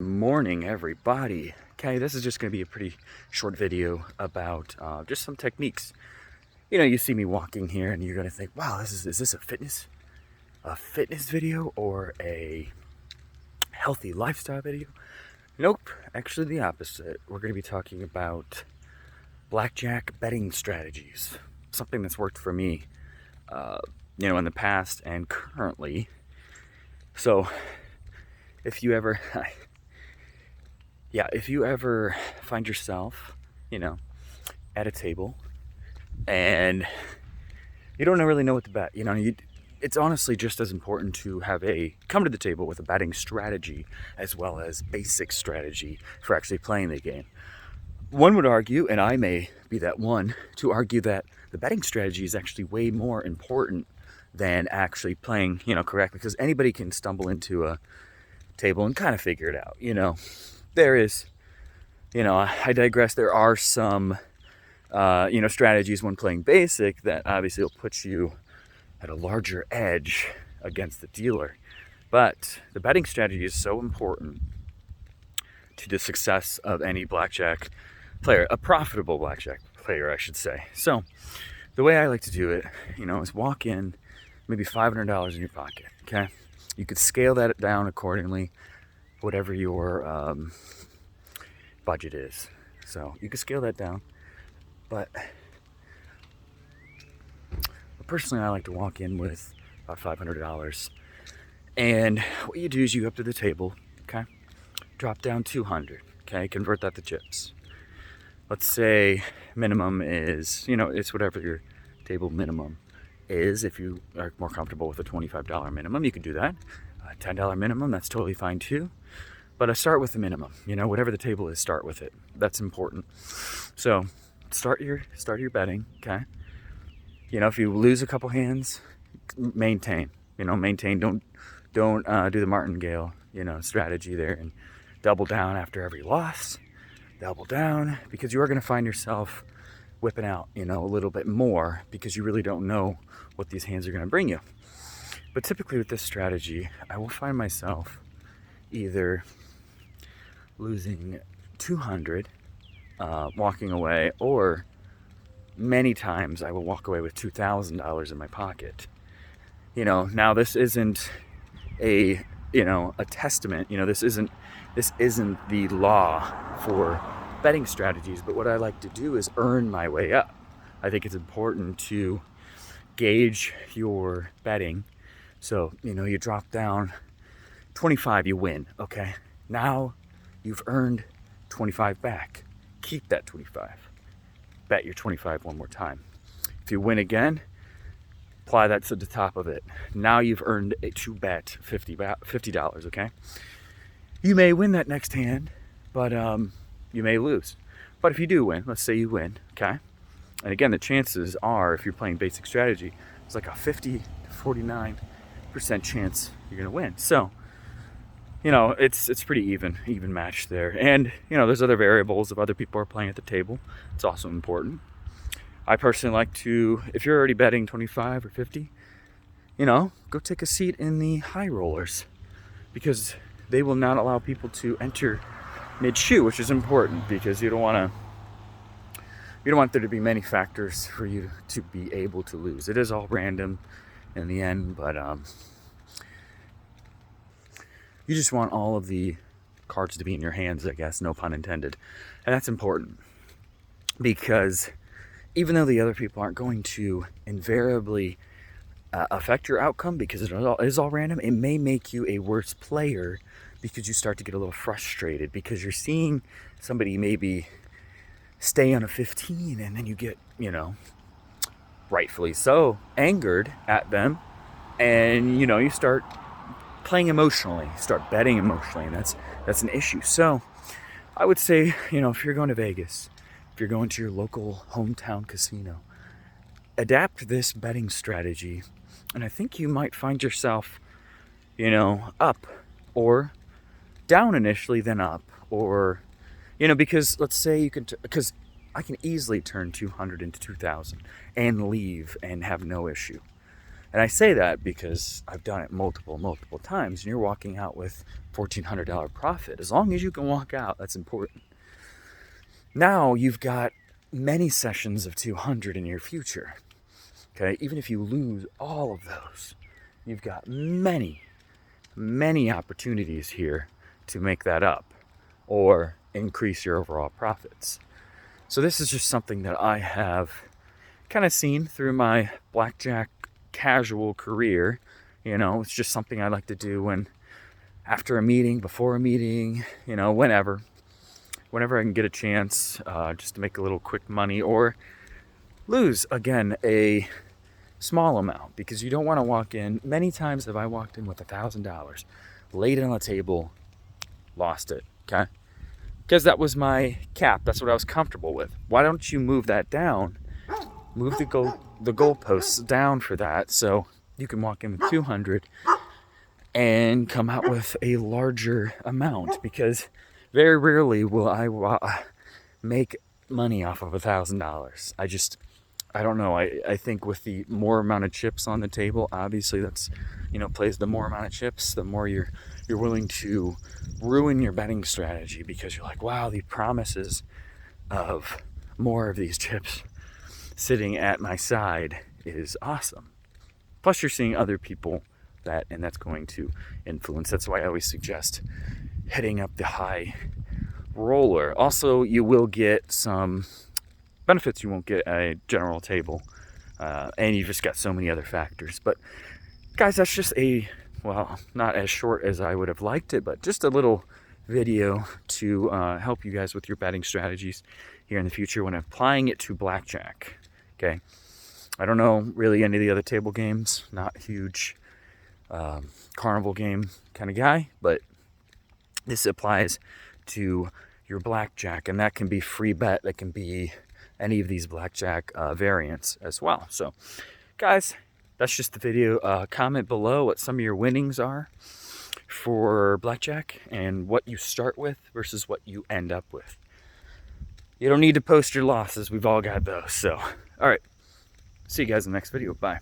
Morning, everybody. Okay, this is just going to be a pretty short video about just some techniques. You see me walking here and you're going to think, wow, is this a fitness video or a healthy lifestyle video? Nope, actually the opposite. We're going to be talking about blackjack betting strategies, something that's worked for me, in the past and currently. So if you ever if you ever find yourself, at a table and you don't really know what to bet, it's honestly just as important to come to the table with a betting strategy as well as basic strategy for actually playing the game. One would argue, and I may be that one, to argue that the betting strategy is actually way more important than actually playing, correctly, because anybody can stumble into a table and kind of figure it out, There is, I digress. There are some, strategies when playing basic that obviously will put you at a larger edge against the dealer. But the betting strategy is so important to the success of any blackjack player, a profitable blackjack player, I should say. So the way I like to do it, is walk in, maybe $500 in your pocket, okay? You could scale that down accordingly, whatever your budget is. So you can scale that down. But personally, I like to walk in with about $500. And what you do is you go up to the table, okay? Drop down 200, okay? Convert that to chips. Let's say minimum is, it's whatever your table minimum is. If you are more comfortable with a $25 minimum, you can do that. $10 minimum, that's totally fine too. But I start with the minimum, whatever the table is, start with it. That's important. So start your betting, okay? If you lose a couple hands, maintain. Don't do the martingale, strategy there and double down after every loss. Double down, because you are going to find yourself whipping out, a little bit more because you really don't know what these hands are going to bring you. But typically with this strategy, I will find myself either losing 200, walking away, or many times I will walk away with $2,000 in my pocket. Now this isn't a testament, this isn't the law for betting strategies, but what I like to do is earn my way up. I think it's important to gauge your betting. So, you drop down 25, you win, okay? Now you've earned 25 back. Keep that 25. Bet your 25 one more time. If you win again, apply that to the top of it. Now you've earned to bet $50, okay? You may win that next hand, but you may lose. But if you do win, let's say you win, okay? And again, the chances are, if you're playing basic strategy, it's like a 50 to 49% chance you're gonna win. So, it's pretty even match there. And, there's other variables if other people are playing at the table. It's also important. I personally like to, if you're already betting 25 or 50, go take a seat in the high rollers, because they will not allow people to enter mid-shoe, which is important because you don't want there to be many factors for you to be able to lose. It is all random in the end, but you just want all of the cards to be in your hands, I guess, no pun intended. And that's important because even though the other people aren't going to invariably affect your outcome because it is all random, it may make you a worse player because you start to get a little frustrated because you're seeing somebody maybe stay on a 15 and then you get, rightfully so, angered at them, and you start playing emotionally, start betting emotionally, and that's an issue. So I would say, if you're going to Vegas, if you're going to your local hometown casino, adapt this betting strategy, and I think you might find yourself, up or down initially, then up, or, because let's say because I can easily turn 200 into 2,000 and leave and have no issue. And I say that because I've done it multiple times, and you're walking out with $1,400 profit. As long as you can walk out, that's important. Now you've got many sessions of 200 in your future. Okay, even if you lose all of those, you've got many opportunities here to make that up or increase your overall profits. So this is just something that I have kind of seen through my blackjack casual career. It's just something I like to do when after a meeting, before a meeting, whenever I can get a chance, just to make a little quick money or lose again a small amount, because you don't want to walk in. Many times have I walked in with $1,000, laid it on the table, lost it, okay? Because that was my cap. That's what I was comfortable with. Why don't you move that down? Move the goalposts down for that, so you can walk in with 200 and come out with a larger amount. Because very rarely will I make money off of $1,000. I don't know. I think with the more amount of chips on the table, obviously that's, plays the more amount of chips, the more you're willing to ruin your betting strategy, because you're like, wow, the promises of more of these chips sitting at my side is awesome. Plus you're seeing other people bet, and that's going to influence. That's why I always suggest hitting up the high roller. Also, you will get some benefits you won't get at a general table, and you've just got so many other factors. But guys, that's just not as short as I would have liked it, but just a little video to help you guys with your betting strategies here in the future when applying it to blackjack. Okay, I don't know really any of the other table games, not a huge carnival game kind of guy, but this applies to your blackjack, and that can be free bet, that can be any of these blackjack variants as well. So guys, that's just the video. Comment below what some of your winnings are for blackjack and what you start with versus what you end up with. You don't need to post your losses. We've all got those. So, all right. See you guys in the next video. Bye.